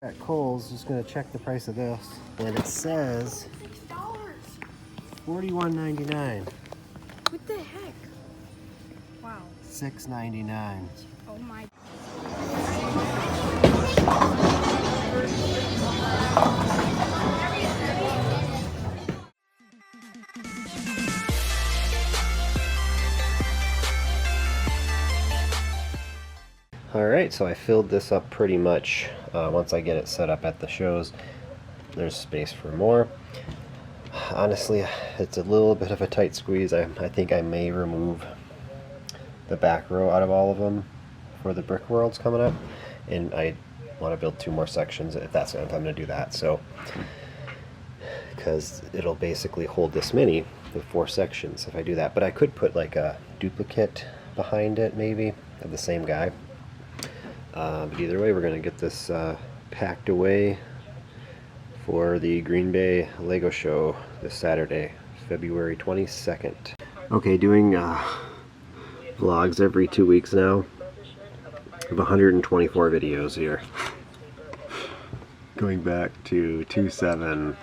At Kohl's, just gonna check the price of this, and it says $41.99. What the heck? Wow. $6.99. Oh my. Alright, so I filled this up pretty much. Once I get it set up at the shows, there's space for more. Honestly, it's a little bit of a tight squeeze. I think I may remove the back row out of all of them for the Brick Worlds coming up, and I want to build 2 more sections if I'm going to do that. So, because it'll basically hold this mini with 4 sections if I do that. But I could put like a duplicate behind it, maybe of the same guy. But either way, we're going to get this packed away for the Green Bay Lego show this Saturday, February 22nd. Okay, doing vlogs every 2 weeks now. I have 124 videos here. Going back to 2/7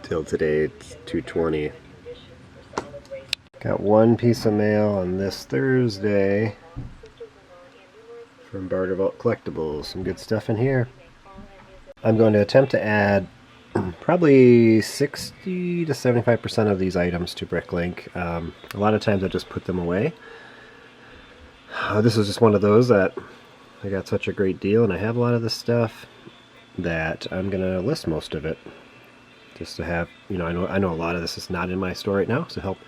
till today, it's 2/20. Got 1 piece of mail on this Thursday from Bartervault Collectibles. Some good stuff in here. I'm going to attempt to add probably 60 to 75% of these items to Bricklink. A lot of times I just put them away. This is just one of those that I got such a great deal, and I have a lot of this stuff that I'm going to list most of it. Just to have, you know, I know a lot of this is not in my store right now, so help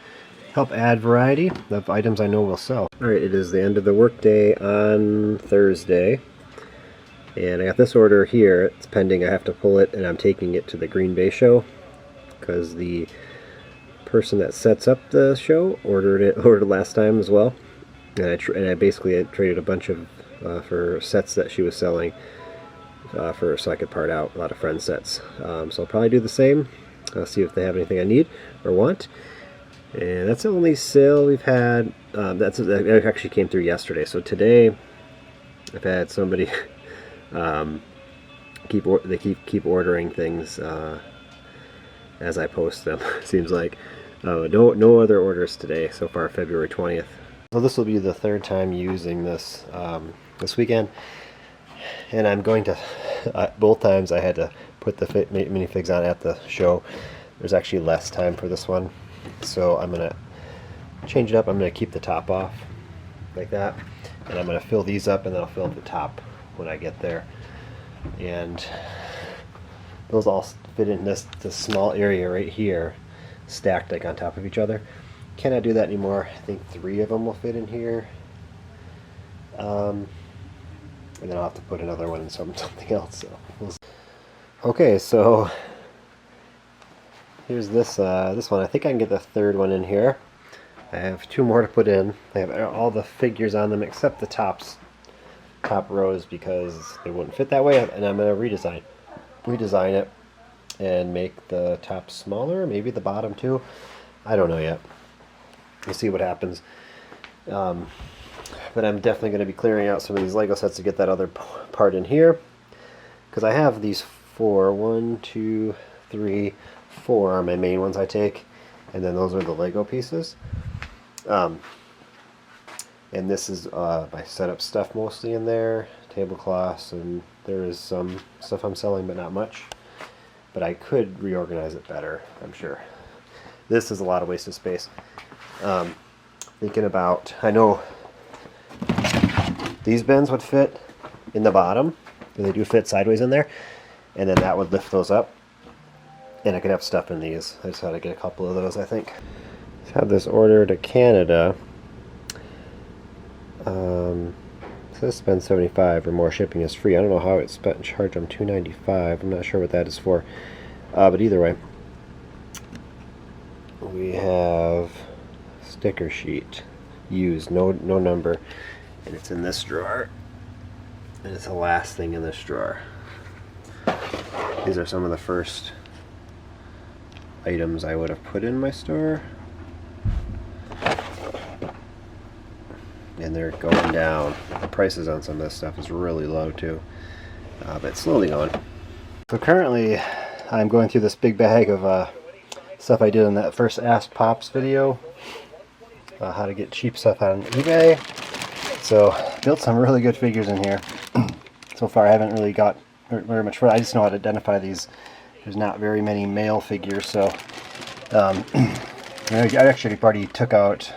add variety of items I know will sell. Alright, it is the end of the workday on Thursday, and I got this order here. It's pending. I have to pull it, and I'm taking it to the Green Bay show because the person that sets up the show ordered last time as well, and I traded a bunch of for sets that she was selling so I could part out a lot of friend sets. So I'll probably do the same. I'll see if they have anything I need or want. And that's the only sale we've had. That actually came through yesterday. So today, I've had somebody keep ordering things as I post them. Seems like no other orders today so far. February 20th. So this will be the 3rd time using this this weekend, and I'm going to both times I had to put the minifigs on at the show. There's actually less time for this one. So I'm going to change it up. I'm going to keep the top off like that, and I'm going to fill these up, and then I'll fill up the top when I get there. And those all fit in this small area right here, stacked like on top of each other. Cannot do that anymore. I think 3 of them will fit in here. And then I'll have to put another one in something else. So okay, so here's this one. I think I can get the 3rd one in here. I have 2 more to put in. I have all the figures on them except the top rows because they wouldn't fit that way, and I'm going to redesign it and make the top smaller, maybe the bottom too. I don't know yet. We'll see what happens. But I'm definitely going to be clearing out some of these Lego sets to get that other part in here, because I have these 4. 1, 2, 3, 4 are my main ones I take, and then those are the Lego pieces. And this is my setup stuff mostly in there, tablecloths, and there is some stuff I'm selling, but not much. But I could reorganize it better, I'm sure. This is a lot of wasted space. Thinking about, I know these bins would fit in the bottom, and they do fit sideways in there, and then that would lift those up, and I could have stuff in these. I just had to get a couple of those, I think. Let's have this order to Canada. Says spend $75 or more, shipping is free. I don't know how it's charged them $2.95. I'm not sure what that is for, but either way, we have sticker sheet used, no number, and it's in this drawer, and it's the last thing in this drawer. These are some of the first items I would have put in my store, and they're going down. The prices on some of this stuff is really low too. but it's slowly going. So currently I'm going through this big bag of stuff I did in that first Ask Pops video, how to get cheap stuff on eBay. So built some really good figures in here. So far I haven't really got very much further. I just know how to identify these. There's not very many male figures, so I actually already took out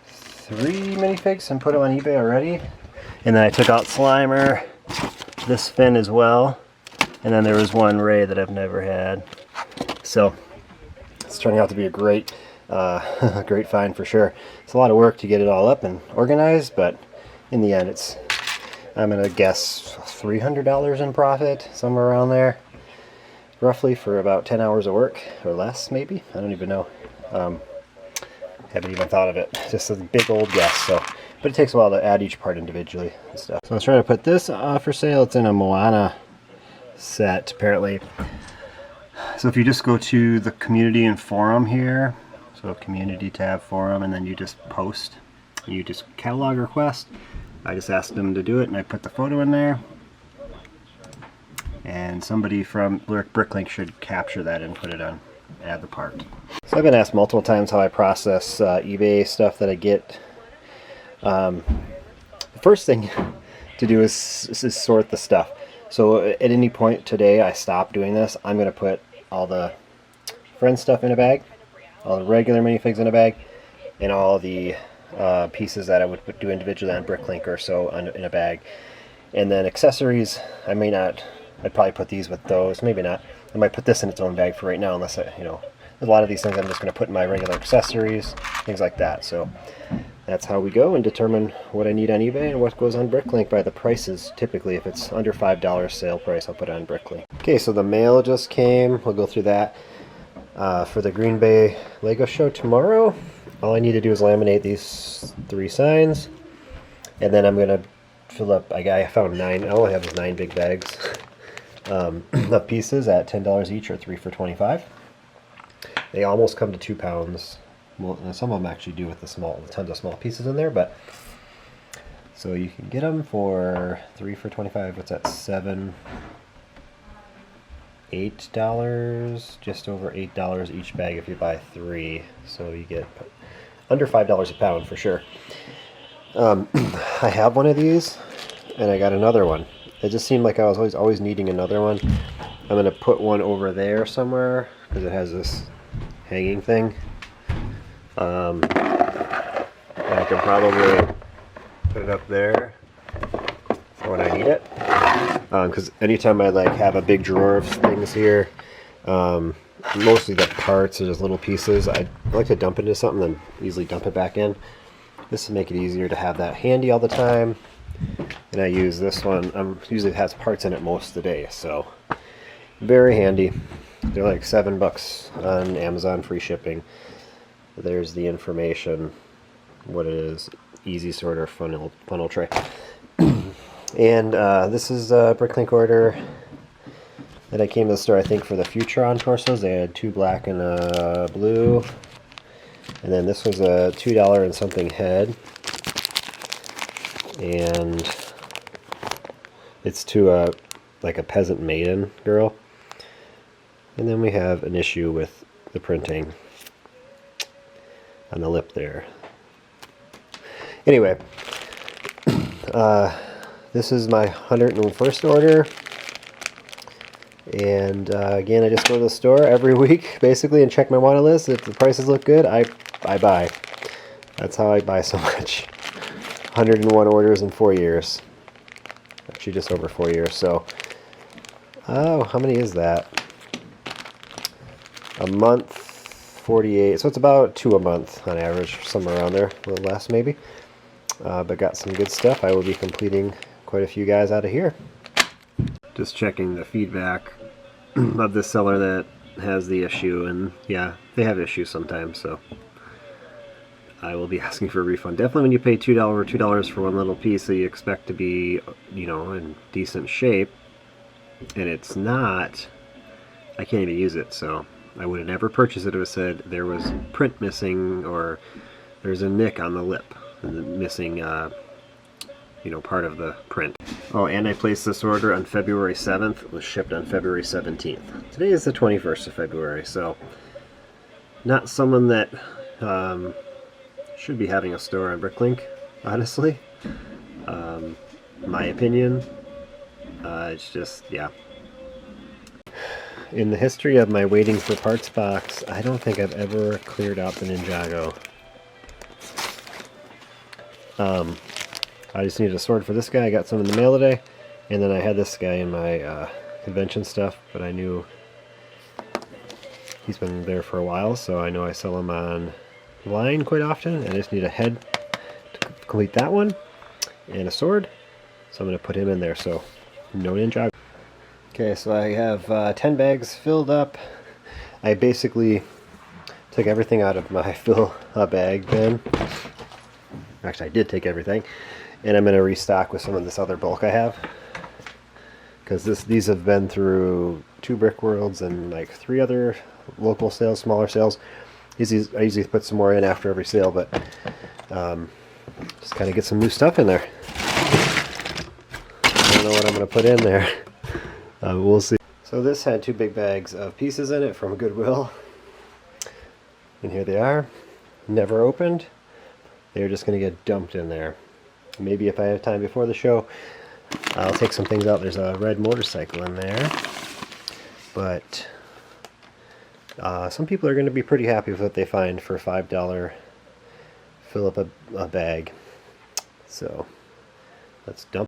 3 minifigs and put them on eBay already. And then I took out Slimer, this Finn as well, and then there was one Ray that I've never had. So it's turning out to be a great great find for sure. It's a lot of work to get it all up and organized, but in the end I'm gonna guess $300 in profit, somewhere around there, roughly, for about 10 hours of work, or less maybe. I don't even know. Haven't even thought of it. Just a big old guess. So, but it takes a while to add each part individually and stuff. So I was trying to put this for sale. It's in a Moana set apparently. So if you just go to the community and forum here, so community tab forum, and then you just post, you just catalog request. I just asked them to do it, and I put the photo in there. And somebody from Bricklink should capture that and put it on, add the part. So I've been asked multiple times how I process eBay stuff that I get. The first thing to do is sort the stuff. So at any point today I stop doing this, I'm going to put all the friend stuff in a bag, all the regular minifigs in a bag, and all the pieces that I would do individually on Bricklink or so in a bag. And then accessories, I'd probably put these with those, maybe not. I might put this in its own bag for right now, unless a lot of these things I'm just going to put in my regular accessories, things like that. So that's how we go and determine what I need on eBay and what goes on Bricklink by the prices. Typically, if it's under $5 sale price, I'll put it on Bricklink. Okay, so the mail just came. We'll go through that. For the Green Bay Lego show tomorrow, all I need to do is laminate these 3 signs, and then I'm going to fill up. I found 9. All I have is 9 big bags of pieces at $10 each, or 3 for $25. They almost come to 2 pounds. Well, some of them actually do with the tons of small pieces in there, but so you can get them for 3 for $25. What's that? $8, just over $8 each bag if you buy 3. So you get under $5 a pound for sure. I have one of these, and I got another one. It just seemed like I was always needing another one. I'm going to put one over there somewhere because it has this hanging thing. And I can probably put it up there for when I need it. Because anytime I have a big drawer of things here, mostly the parts are just little pieces. I like to dump it into something and easily dump it back in. This will make it easier to have that handy all the time. And I use this one. Usually it has parts in it most of the day, so very handy. They're like $7 on Amazon, free shipping. There's the information, what it is. Easy sorter funnel tray. And this is a Bricklink order that I came to the store, I think, for the Futron torsos. They had 2 black and a blue. And then this was a $2 and something head. And it's to like a peasant maiden girl. And then we have an issue with the printing on the lip there. Anyway, this is my 101st order. And again, I just go to the store every week basically and check my wanted list. If the prices look good, I buy. That's how I buy so much. 101 orders in 4 years. Actually, just over 4 years. So, oh, how many is that? A month, 48. So it's about 2 a month on average, somewhere around there, a little less maybe. But got some good stuff. I will be completing quite a few guys out of here. Just checking the feedback of the seller that has the issue, and yeah, they have issues sometimes, so I will be asking for a refund. Definitely when you pay $2 for one little piece that you expect to be, in decent shape, and it's not, I can't even use it. So I would have never purchased it if it said there was print missing, or there's a nick on the lip, missing, part of the print. Oh, and I placed this order on February 7th. It was shipped on February 17th. Today is the 21st of February, so not someone that should be having a store on Bricklink, honestly. My opinion. It's just, yeah. In the history of my waiting for parts box, I don't think I've ever cleared out the Ninjago. I just needed a sword for this guy. I got some in the mail today, and then I had this guy in my convention stuff, but I knew he's been there for a while, so I know I sell him online quite often, and I just need a head to complete that one, and a sword, so I'm going to put him in there, so no Ninjago. Okay, so I have 10 bags filled up. I basically took everything out of my fill a bag bin. Actually, I did take everything, and I'm going to restock with some of this other bulk I have, because these have been through 2 Brick Worlds and like 3 other local sales, smaller sales. I usually put some more in after every sale, but just kind of get some new stuff in there. I don't know what I'm going to put in there. We'll see. So this had 2 big bags of pieces in it from Goodwill. And here they are. Never opened. They're just going to get dumped in there. Maybe if I have time before the show, I'll take some things out. There's a red motorcycle in there. But some people are going to be pretty happy with what they find for $5 fill up a bag. So let's dump.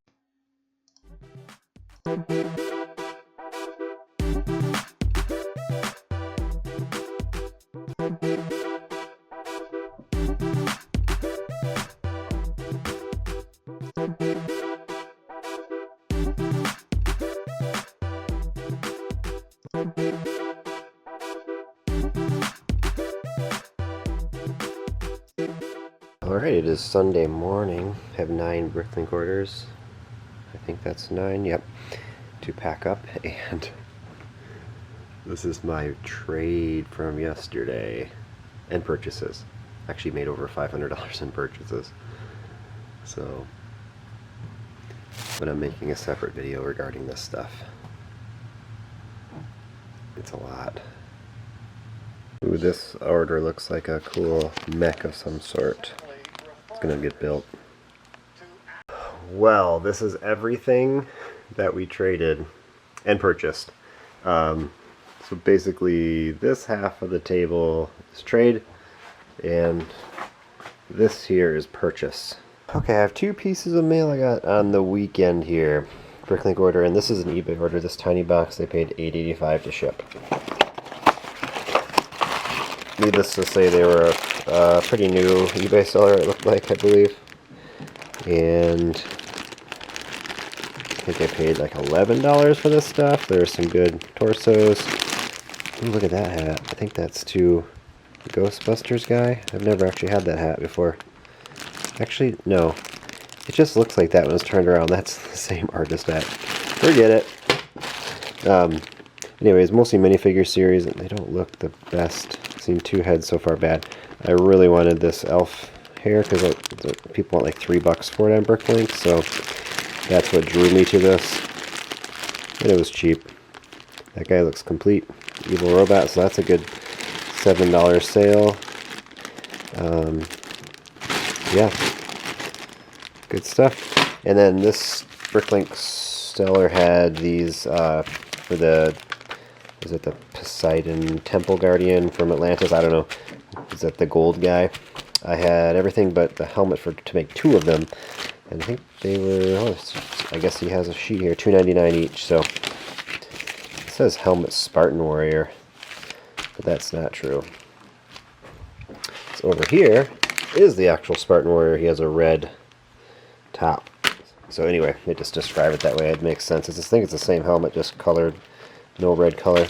Alright, it is Sunday morning. I have 9 Bricklink orders. I think that's 9, yep, to pack up, and this is my trade from yesterday, and purchases. Actually made over $500 in purchases. So, but I'm making a separate video regarding this stuff. It's a lot. Ooh, this order looks like a cool mech of some sort. It's gonna get built. Well, this is everything that we traded and purchased. So basically this half of the table is trade, and this here is purchase. Okay, I have 2 pieces of mail I got on the weekend here. Bricklink order, and this is an eBay order. This tiny box, they paid $8.85 to ship. Needless to say, they were a pretty new eBay seller, it looked like, I believe. And I think I paid like $11 for this stuff. There's some good torsos. Ooh, look at that hat. I think that's to the Ghostbusters guy. I've never actually had that hat before. Actually, no. It just looks like that when it's turned around. That's the same artist hat. Forget it. Anyways, mostly minifigure series, and they don't look the best. I've seen 2 heads so far bad. I really wanted this elf hair because people want like $3 for it on Bricklink, so that's what drew me to this. And it was cheap. That guy looks complete. Evil robot, so that's a good $7 sale. Yeah, good stuff. And then this Bricklink seller had these for the, is it the Poseidon Temple Guardian from Atlantis? I don't know. Is that the gold guy? I had everything but the helmet to make 2 of them. And I think they were, oh, I guess he has a sheet here, $2.99 each. So it says helmet Spartan Warrior, but that's not true. So over here is the actual Spartan Warrior. He has a red top. So anyway, they just describe it that way. It makes sense. I think it's the same helmet, just colored, no red color.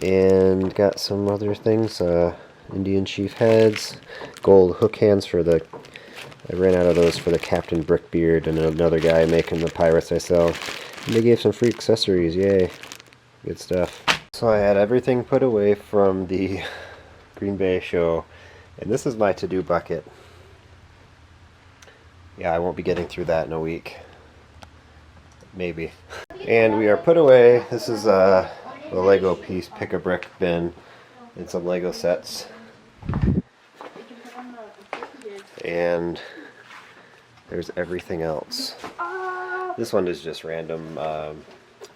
And got some other things. Indian Chief heads, gold hook hands for the, I ran out of those for the Captain Brickbeard and another guy making the pirates I sell. And they gave some free accessories, yay. Good stuff. So I had everything put away from the Green Bay show, and this is my to-do bucket. Yeah, I won't be getting through that in a week. Maybe. And we are put away. This is the Lego piece pick-a-brick bin and some Lego sets. And there's everything else. This one is just random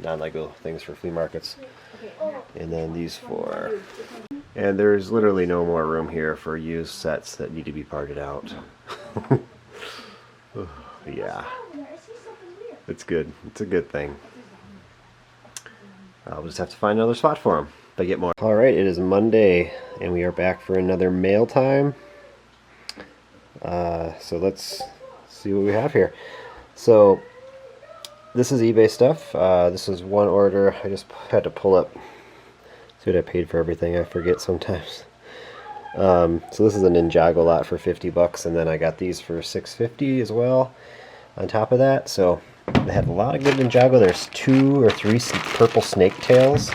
non-Lego things for flea markets. And then these four. And there's literally no more room here for used sets that need to be parted out. Yeah. It's good. It's a good thing. We'll just have to find another spot for them if I get more. Alright, it is Monday and we are back for another mail time. So let's see what we have here. So this is eBay stuff. This is one order. I just had to pull up, see what I paid for everything. I forget sometimes. So this is a Ninjago lot for 50 bucks, and then I got these for $6.50 as well on top of that. So they had a lot of good Ninjago. There's 2 or 3 purple snake tails.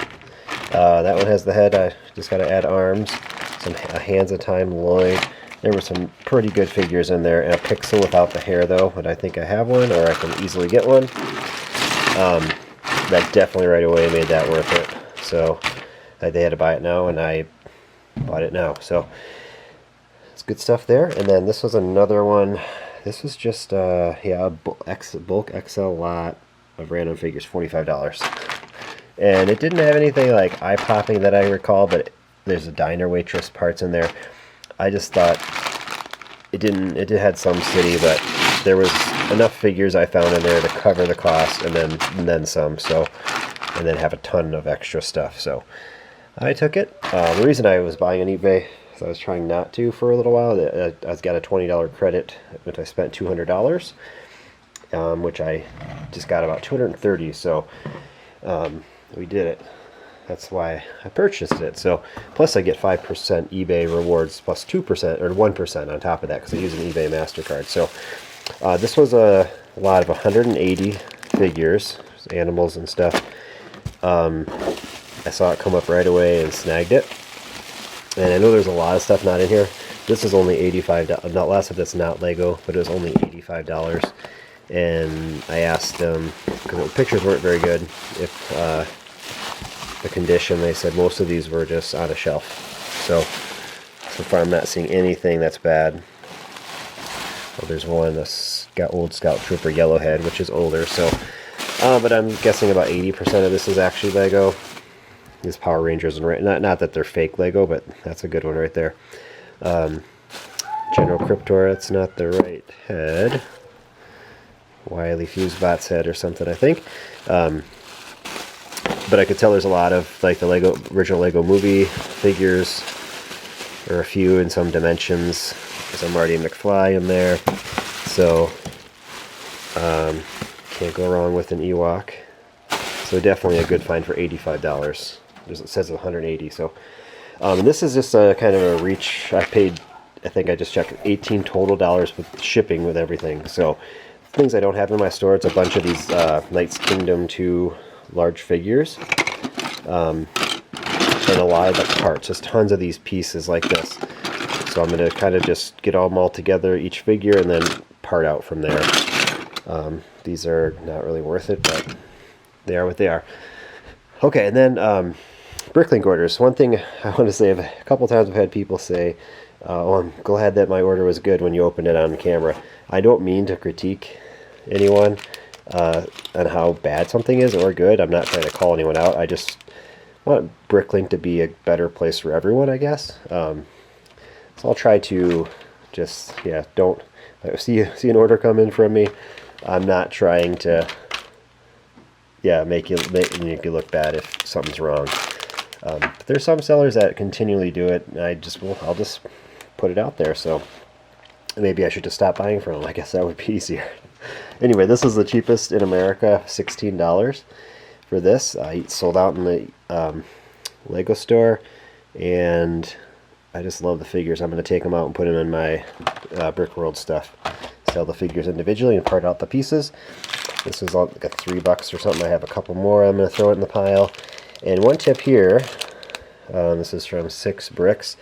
That one has the head. I just got to add arms, a hands of time loin. There were some pretty good figures in there, and a pixel without the hair though, but I think I have one, or I can easily get one. That definitely right away made that worth it. So they had to buy it now, and I bought it now. So it's good stuff there. And then this was another one. This was just yeah, a bulk XL lot of random figures, $45. And it didn't have anything like eye-popping that I recall, but there's a diner waitress parts in there. I just thought it had some city, but there was enough figures I found in there to cover the cost and then some. So, and then have a ton of extra stuff. So I took it. The reason I was buying on eBay is I was trying not to for a little while. I got a $20 credit, but I spent $200, which I just got about $230. So we did it. That's why I purchased it. So plus I get 5% eBay rewards plus 2% or 1% on top of that because I use an eBay MasterCard. So this was a lot of 180 figures, animals and stuff. I saw it come up right away and snagged it. And I know there's a lot of stuff not in here. This is only $85. Not lots of that's not Lego, but it was only $85. And I asked them, because the pictures weren't very good, if the condition. They said most of these were just on a shelf. So far I'm not seeing anything that's bad. Well, there's one, a old Scout Trooper Yellowhead, which is older. So, but I'm guessing about 80% of this is actually Lego. These Power Rangers, and not that they're fake Lego, but that's a good one right there. General Cryptor, that's not the right head. Wily Fusebot's head or something, I think. But I could tell there's a lot of like the original Lego movie figures, or a few in some dimensions. There's a Marty McFly in there. So can't go wrong with an Ewok. So definitely a good find for $85. It says 180. So and this is just a kind of a reach. I paid, I think I just checked, $18 total with shipping with everything. So things I don't have in my store. It's a bunch of these Knights Kingdom 2 large figures, and a lot of the parts, just tons of these pieces like this. So I'm going to kind of just get them all together, each figure, and then part out from there. These are not really worth it, but they are what they are. Okay, and then Bricklink orders. One thing I want to say, a couple times I've had people say, oh, I'm glad that my order was good when you opened it on camera. I don't mean to critique anyone on how bad something is or good. I'm not trying to call anyone out. I just want Bricklink to be a better place for everyone, I guess. So I'll try to just, yeah, don't see an order come in from me. I'm not trying to, yeah, make you look bad if something's wrong. But there's some sellers that continually do it, and I'll just put it out there. So maybe I should just stop buying from them. I guess that would be easier. Anyway, this is the cheapest in America, $16 for this. It sold out in the Lego store, and I just love the figures. I'm going to take them out and put them in my Brick World stuff. Sell the figures individually and part out the pieces. This is like $3 or something. I have a couple more. I'm going to throw it in the pile. And one tip here, this is from 6 Bricks.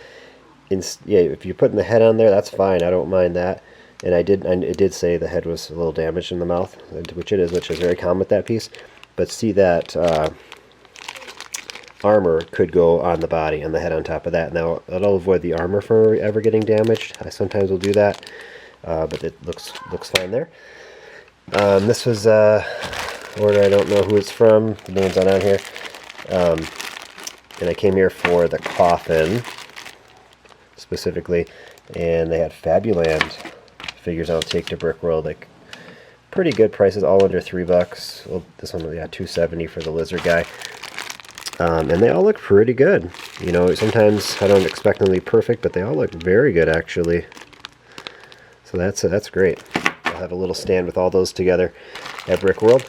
Yeah, if you're putting the head on there, that's fine. I don't mind that. And it did say the head was a little damaged in the mouth, which it is, which is very common with that piece. But see that armor could go on the body and the head on top of that. Now that'll avoid the armor from ever getting damaged. I sometimes will do that, but it looks fine there. This was order, I don't know who it's from. The name's not on here. And I came here for the coffin specifically, and they had Fabuland figures I'll take to Brickworld, like pretty good prices, all under $3. Well, this one, yeah, $2.70 for the lizard guy. And they all look pretty good. You know, sometimes I don't expect them to be perfect, but they all look very good actually. So that's great. I'll have a little stand with all those together at Brickworld.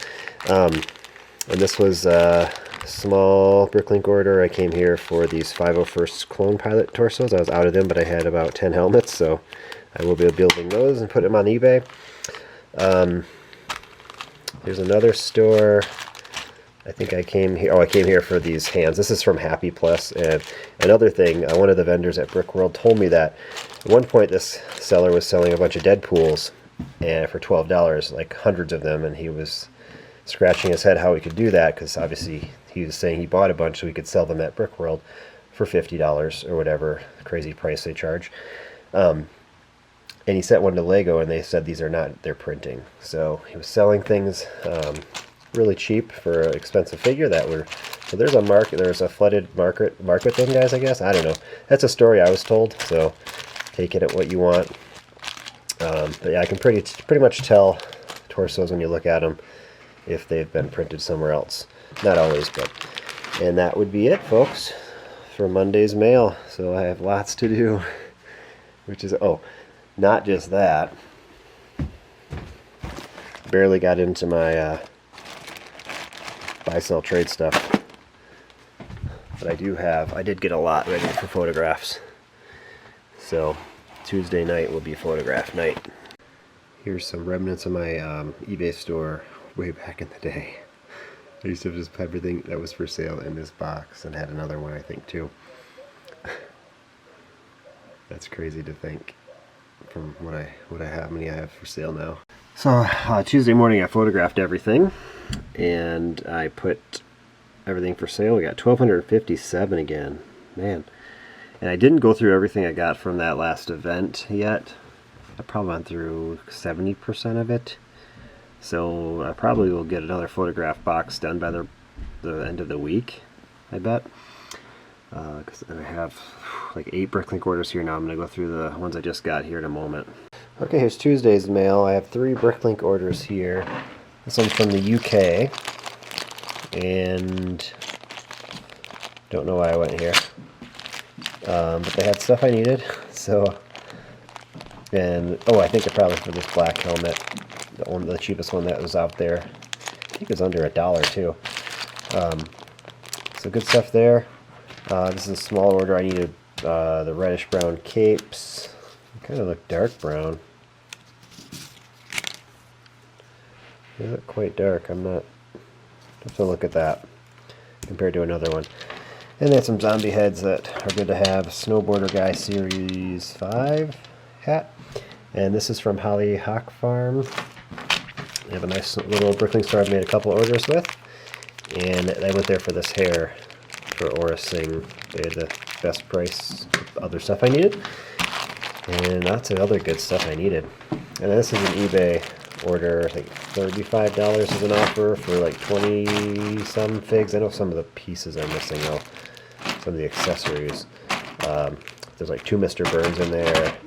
And this was a small Bricklink order. I came here for these 501st clone pilot torsos. I was out of them, but I had about 10 helmets, so I will be building those and put them on eBay. There's another store. I think I came here. Oh, I came here for these hands. This is from Happy Plus. And another thing, one of the vendors at Brickworld told me that at one point this seller was selling a bunch of Deadpools and for $12, like hundreds of them, and he was scratching his head how he could do that, because obviously he was saying he bought a bunch so he could sell them at Brickworld for $50 or whatever crazy price they charge. And he sent one to Lego, and they said these are not their printing. So he was selling things really cheap for an expensive figure that were. So there's a market. There's a flooded market thing, guys. I guess I don't know. That's a story I was told. So take it at what you want. But yeah, I can pretty much tell torsos when you look at them if they've been printed somewhere else. Not always, but. And that would be it, folks, for Monday's mail. So I have lots to do, which is not just that. Barely got into my buy sell trade stuff, but I did get a lot ready for photographs. So Tuesday night will be photograph night. Here's some remnants of my eBay store way back in the day. I used to just put everything that was for sale in this box, and had another one I think too. That's crazy to think from what I have, how many I have for sale now. So Tuesday morning I photographed everything, and I put everything for sale. We got 1,257 again, man. And I didn't go through everything I got from that last event yet. I probably went through 70% of it. So I probably will get another photograph box done by the end of the week, I bet. Because I have like 8 Bricklink orders here now. I'm going to go through the ones I just got here in a moment. Okay, here's Tuesday's mail. I have 3 Bricklink orders here. This one's from the UK. And don't know why I went here. But they had stuff I needed. So, and I think they're probably for this black helmet. The cheapest one that was out there. I think it was under $1 too. So good stuff there. This is a small order. I needed the reddish brown capes. They kind of look dark brown. They look quite dark. I'm not. Have to look at that compared to another one. And then some zombie heads that are good to have. Snowboarder Guy Series 5 hat. And this is from Holly Hawk Farm. They have a nice little Bricklink store I've made a couple orders with. And I went there for this hair for Aura Singh. They had the best price, other stuff I needed. And lots of other good stuff I needed. And this is an eBay order. I think $35 is an offer for like 20 some figs. I know some of the pieces are missing though. Some of the accessories. There's like 2 Mr. Burns in there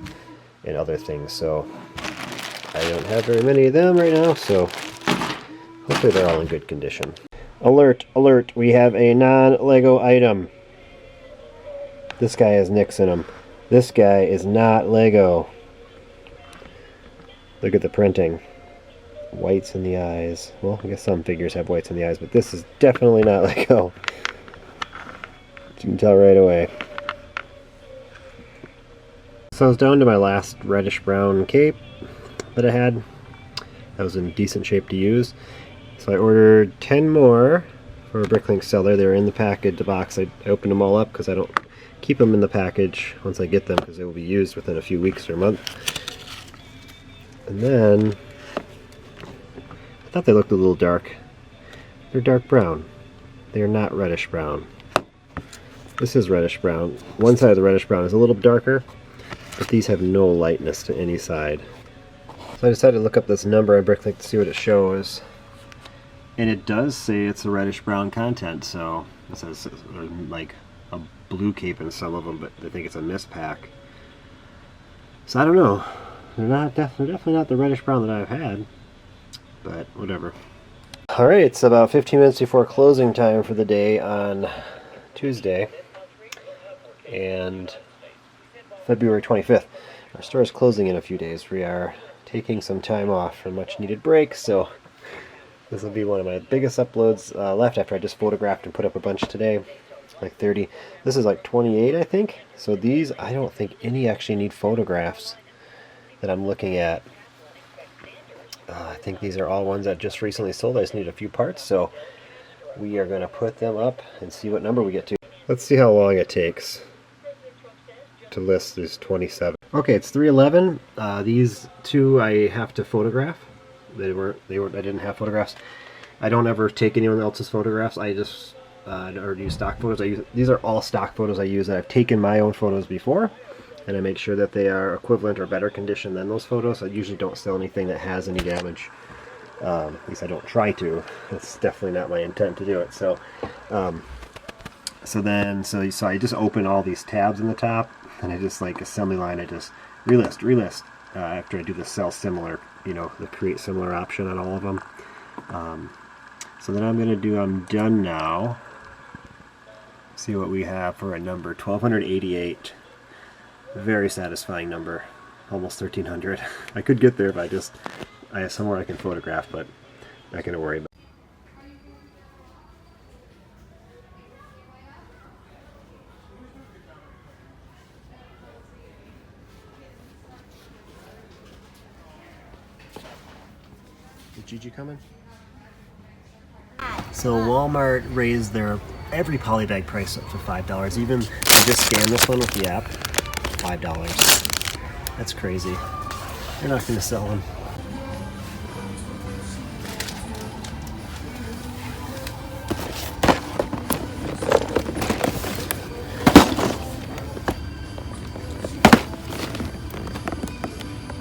and other things. So I don't have very many of them right now, so hopefully they're all in good condition. Alert, alert, we have a non-Lego item. This guy has nicks in him. This guy is not Lego. Look at the printing. Whites in the eyes. Well, I guess some figures have whites in the eyes, but this is definitely not Lego. You can tell right away. So I was down to my last reddish brown cape that I had. That was in decent shape to use. So I ordered 10 more for a Bricklink seller. They were in the package, the box. I opened them all up because I don't keep them in the package once I get them, because they will be used within a few weeks or a month. And then, I thought they looked a little dark. They're dark brown. They are not reddish brown. This is reddish brown. One side of the reddish brown is a little darker, but these have no lightness to any side. So I decided to look up this number on Bricklink to see what it shows. And it does say it's a reddish brown content, so it says like a blue cape in some of them, but I think it's a mist pack. So I don't know. They're definitely not the reddish brown that I've had, but whatever. Alright, it's about 15 minutes before closing time for the day on Tuesday, and February 25th. Our store is closing in a few days. We are taking some time off for a much needed break, so this will be one of my biggest uploads left after I just photographed and put up a bunch today. Like 30. This is like 28, I think. So these, I don't think any actually need photographs that I'm looking at. I think these are all ones that just recently sold. I just need a few parts, so we are going to put them up and see what number we get to. Let's see how long it takes to list these 27. Okay, it's 311. These two I have to photograph. I didn't have photographs. I don't ever take anyone else's photographs. I just or use stock photos. These are all stock photos I use that I've taken my own photos before, and I make sure that they are equivalent or better condition than those photos. I usually don't sell anything that has any damage. At least I don't try to. It's definitely not my intent to do it. So, so I just open all these tabs in the top, and I just like assembly line. I just relist. After I do the sell similar, the create similar option on all of them. So then I'm done now. See what we have for a number, 1288. Very satisfying number, almost 1300. I could get there if I have somewhere I can photograph, but not going to worry about it. Is Gigi coming? So Walmart raised their every polybag price up to $5. Even I just scanned this one with the app, $5. That's crazy. They're not going to sell them.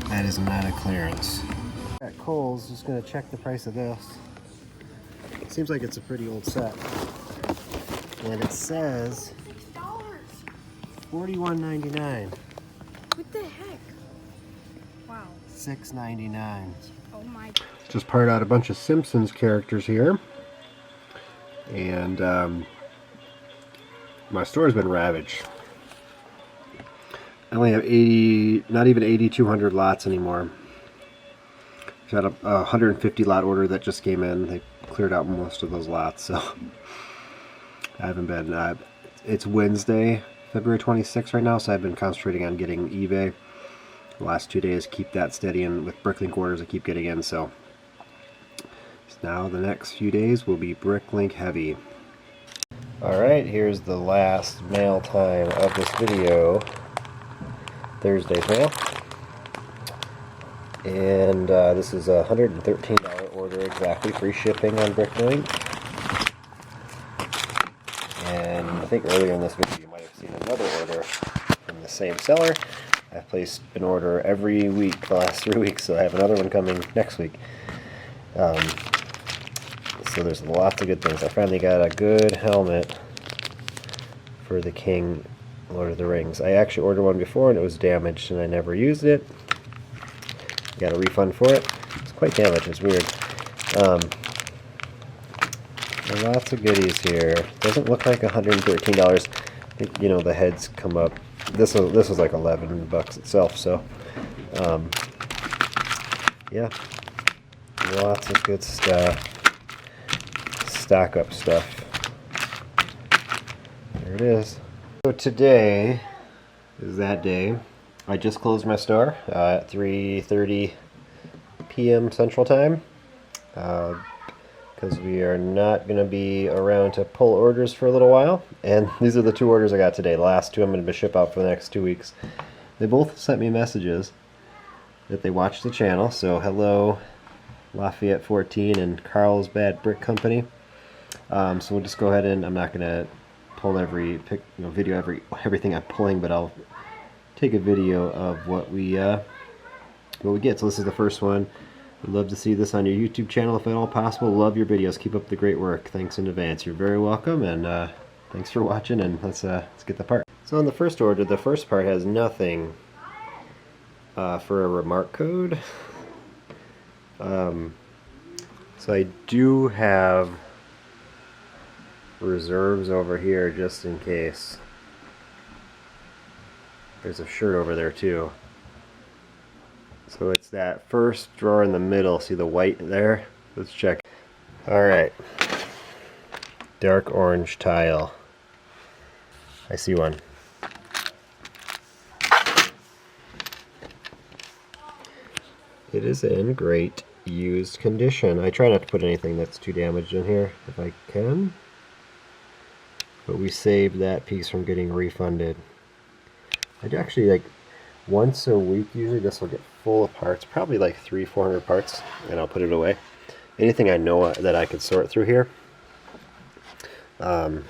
That is not a clearance. At Kohl's, just going to check the price of this. Seems like it's a pretty old set. And it says $41.99. What the heck? Wow. $6.99. Oh my. Just part out a bunch of Simpsons characters here. And my store's been ravaged. I only have not even 8,200 lots anymore. Got a 150 lot order that just came in. They cleared out most of those lots, so I haven't been. It's Wednesday, February 26th right now, so I've been concentrating on getting eBay. The last 2 days, keep that steady, and with Bricklink orders I keep getting in, so now the next few days will be Bricklink heavy. Alright, here's the last mail time of this video. Thursday's mail. And this is a $113 order exactly, free shipping on Bricklink. And I think earlier in this video you might have seen another order from the same seller. I've placed an order every week the last 3 weeks, so I have another one coming next week. So there's lots of good things. I finally got a good helmet for the King Lord of the Rings. I actually ordered one before and it was damaged and I never used it. Got a refund for it. It's quite damaged, it's weird. Lots of goodies here. Doesn't look like $113. I think, the heads come up. This was like $11 itself, so yeah. Lots of good stuff. Stack up stuff. There it is. So today is that day. I just closed my store at 3:30 p.m. Central Time because we are not going to be around to pull orders for a little while. And these are the 2 orders I got today. The last 2 I'm going to ship out for the next 2 weeks. They both sent me messages that they watch the channel. So hello, Lafayette 14 and Carlsbad Brick Company. So we'll just go ahead and I'm not gonna pull video everything I'm pulling, but I'll take a video of what we get. So this is the first one. I'd love to see this on your YouTube channel if at all possible. Love your videos. Keep up the great work. Thanks in advance. You're very welcome, and thanks for watching. And let's get the part. So on the first order, the first part has nothing for a remark code. So I do have reserves over here just in case. There's a shirt over there too. So it's that first drawer in the middle. See the white there? Let's check. Alright. Dark orange tile. I see one. It is in great used condition. I try not to put anything that's too damaged in here if I can. But we saved that piece from getting refunded. I'd actually, like, once a week usually this will get full of parts, probably like 300-400 parts, and I'll put it away. Anything I know that I could sort through here. And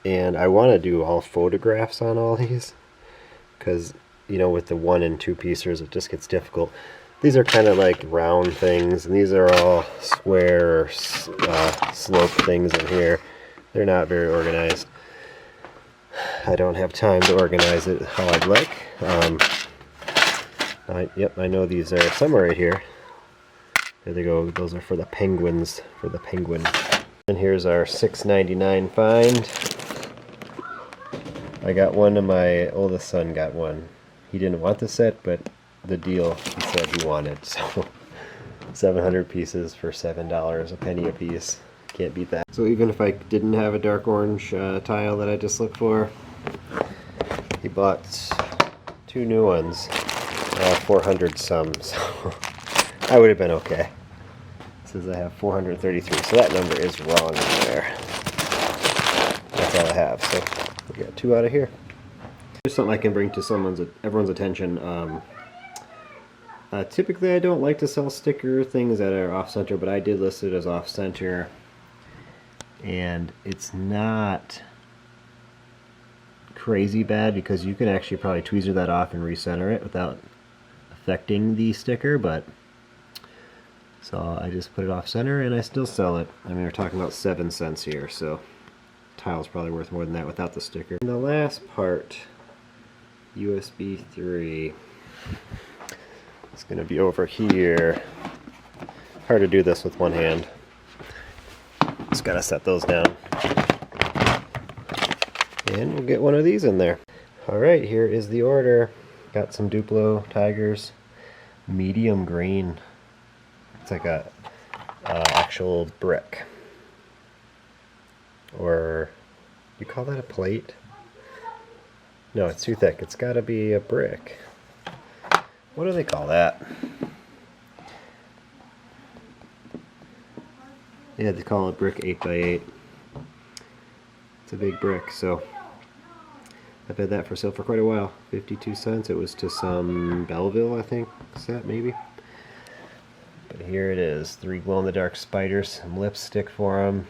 I want to do all photographs on all these, because, you know, with the 1 and 2 piecers it just gets difficult. These are kind of like round things, and these are all square slope things in here. They're not very organized. I don't have time to organize it how I'd like. Yep, I know these are somewhere right here. There they go. Those are for the penguins, for the penguin. And here's our $6.99 find. I got one, and my oldest son got one. He didn't want the set, but the deal he said he wanted. So 700 pieces for $7, a penny a piece. Can't beat that. So even if I didn't have a dark orange tile that I just looked for, he bought 2 new ones, 400 some, so I would have been okay. It says I have 433, so that number is wrong in there. That's all I have, so we got 2 out of here. Here's something I can bring to everyone's attention. Typically I don't like to sell sticker things that are off-center, but I did list it as off-center. And it's not crazy bad because you can actually probably tweezer that off and recenter it without affecting the sticker, but so I just put it off center and I still sell it. I mean, we're talking about 7 cents here, so tile's probably worth more than that without the sticker. And the last part, USB 3, it's going to be over here. Hard to do this with one hand. Just gotta set those down. And we'll get one of these in there. Alright, here is the order. Got some Duplo Tigers. Medium green. It's like a actual brick. Or, you call that a plate? No, it's too thick. It's gotta be a brick. What do they call that? Yeah, they call it brick 8x8. It's a big brick, so I've had that for sale for quite a while. 52 cents. It was to some Belleville, I think, set maybe. But here it is. 3 glow-in-the-dark spiders, some lipstick for them.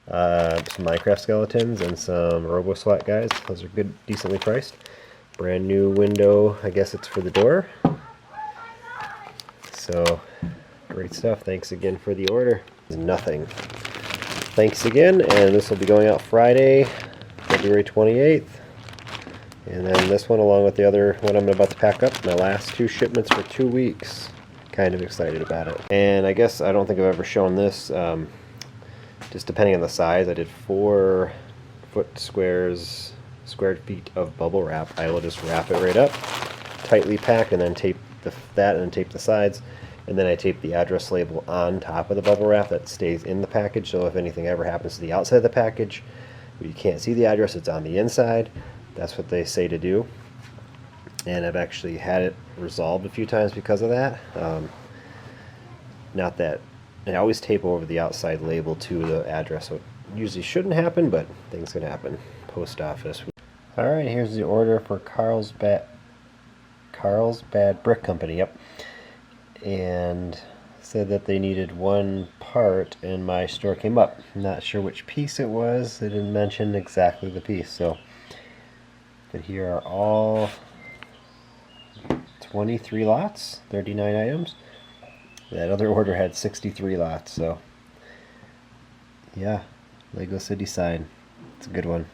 Some Minecraft skeletons and some Robo-Swat guys. Those are good, decently priced. Brand new window. I guess it's for the door. So great stuff. Thanks again for the order. Nothing. Thanks again, and this will be going out Friday, February 28th. And then this one, along with the other one I'm about to pack up, my last 2 shipments for 2 weeks. Kind of excited about it. And I guess I don't think I've ever shown this. Just depending on the size, I did 4 square feet of bubble wrap. I will just wrap it right up, tightly pack, and then tape that, and then tape the sides. And then I tape the address label on top of the bubble wrap that stays in the package, so if anything ever happens to the outside of the package, you can't see the address, it's on the inside. That's what they say to do. And I've actually had it resolved a few times because of that. Not that, I always tape over the outside label to the address, so it usually shouldn't happen, but things can happen. Post office. Alright, here's the order for Carlsbad Brick Company, yep. And said that they needed one part, and my store came up. Not sure which piece it was. They didn't mention exactly the piece, so. But here are all 23 lots, 39 items. That other order had 63 lots, so yeah, Lego City sign. It's a good one.